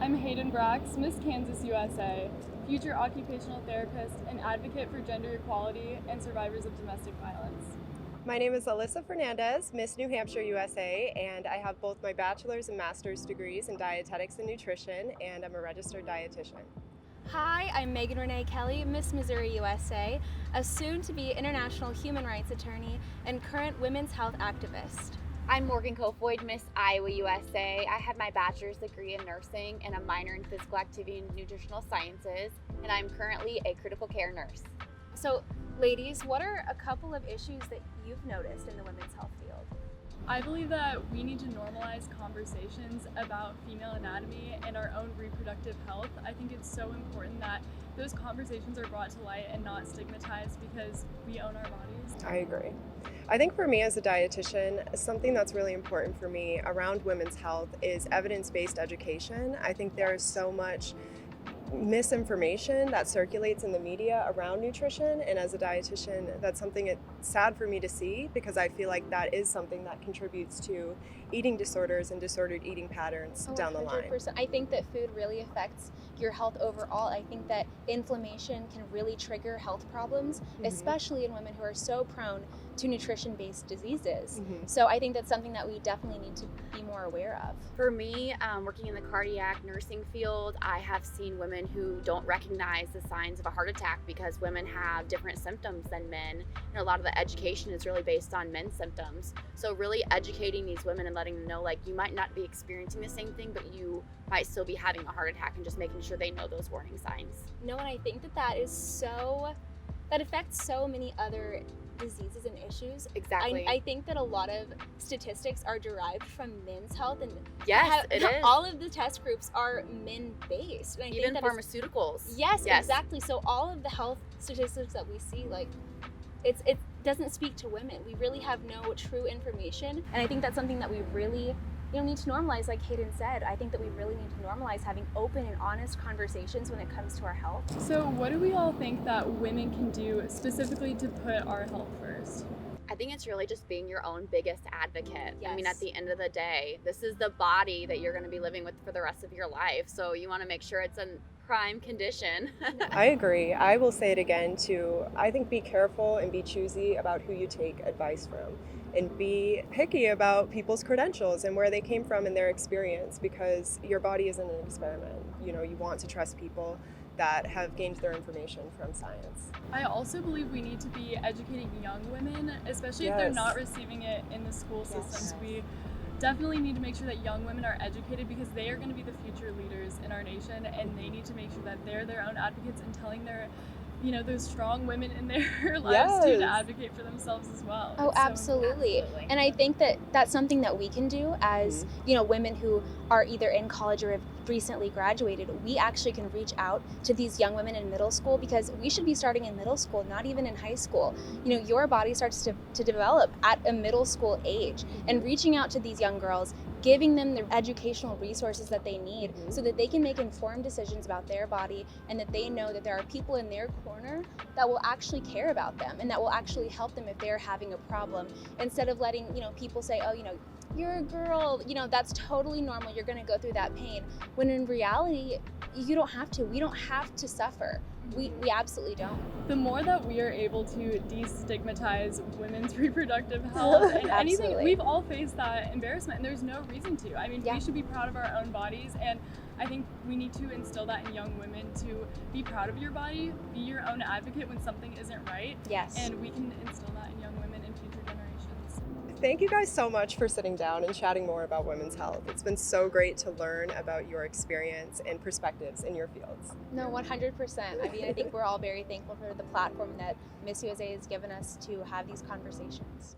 I'm Hayden Brax, Miss Kansas USA, future occupational therapist and advocate for gender equality and survivors of domestic violence. My name is Alyssa Fernandez, Miss New Hampshire USA, and I have both my bachelor's and master's degrees in dietetics and nutrition, and I'm a registered dietitian. Hi, I'm Megan Renee Kelly, Miss Missouri USA, a soon-to-be international human rights attorney and current women's health activist. I'm Morgan Kofoid, Miss Iowa USA. I have my bachelor's degree in nursing and a minor in physical activity and nutritional sciences, and I'm currently a critical care nurse. So, ladies, what are a couple of issues that you've noticed in the women's health field? I believe that we need to normalize conversations about female anatomy and our own reproductive health. I think it's so important that those conversations are brought to light and not stigmatized because we own our bodies. I agree. I think for me as a dietitian, something that's really important for me around women's health is evidence-based education. I think there is so much misinformation that circulates in the media around nutrition, and as a dietitian, that's something it's sad for me to see because I feel like that is something that contributes to eating disorders and disordered eating patterns down the line. 100%. I think that food really affects your health overall. I think that inflammation can really trigger health problems, especially in women who are so prone to nutrition-based diseases. So I think that's something that we definitely need to be more aware of. For me, working in the cardiac nursing field, I have seen women who don't recognize the signs of a heart attack because women have different symptoms than men, and a lot of the education is really based on men's symptoms. So really educating these women and letting them know, like, you might not be experiencing the same thing, but you might still be having a heart attack, and just making sure they know those warning signs. No, and I think that affects so many other diseases and issues. Exactly. I think that a lot of statistics are derived from men's health, and Yes, it is. all of the test groups are men-based. And I Even think that pharmaceuticals. yes, exactly. So all of the health statistics that we see, like, it doesn't speak to women. We really have no true information, and I think that's something that we really need to normalize. Like Hayden said, I think that we really need to normalize having open and honest conversations when it comes to our health. So what do we all think that women can do specifically to put our health first? I think it's really just being your own biggest advocate. I mean, Yes. at the end of the day, this is the body that you're going to be living with for the rest of your life. So you want to make sure it's in prime condition. I agree. I will say it again too. I think be careful and be choosy about who you take advice from, and be picky about people's credentials and where they came from and their experience, because your body isn't an experiment. You want to trust people that have gained their information from science. I also believe we need to be educating young women, especially if they're Yes. not receiving it in the school systems. We definitely need to make sure that young women are educated because they are going to be the future leaders in our nation, and they need to make sure that they're their own advocates and telling their those strong women in their lives too, to Yes. advocate for themselves as well. Oh, It's so absolutely. Absolutely. And I think that that's something that we can do as, women who are either in college or have recently graduated. We actually can reach out to these young women in middle school, because we should be starting in middle school, not even in high school. Your body starts to develop at a middle school age, and reaching out to these young girls, giving them the educational resources that they need so that they can make informed decisions about their body, and that they know that there are people in their corner that will actually care about them and that will actually help them if they're having a problem, instead of letting people say, oh, you're a girl, that's totally normal, you're going to go through that pain, when in reality you don't have to. We don't have to suffer. We absolutely don't. The more that we are able to destigmatize women's reproductive health and anything, Absolutely. we've all faced that embarrassment, and there's no reason to. I mean, Yeah. we should be proud of our own bodies, and I think we need to instill that in young women to be proud of your body, be your own advocate when something isn't right, Yes. and we can instill that in young women in future generations. Thank you guys so much for sitting down and chatting more about women's health. It's been so great to learn about your experience and perspectives in your fields. No, 100%. I mean, I think we're all very thankful for the platform that Miss USA has given us to have these conversations.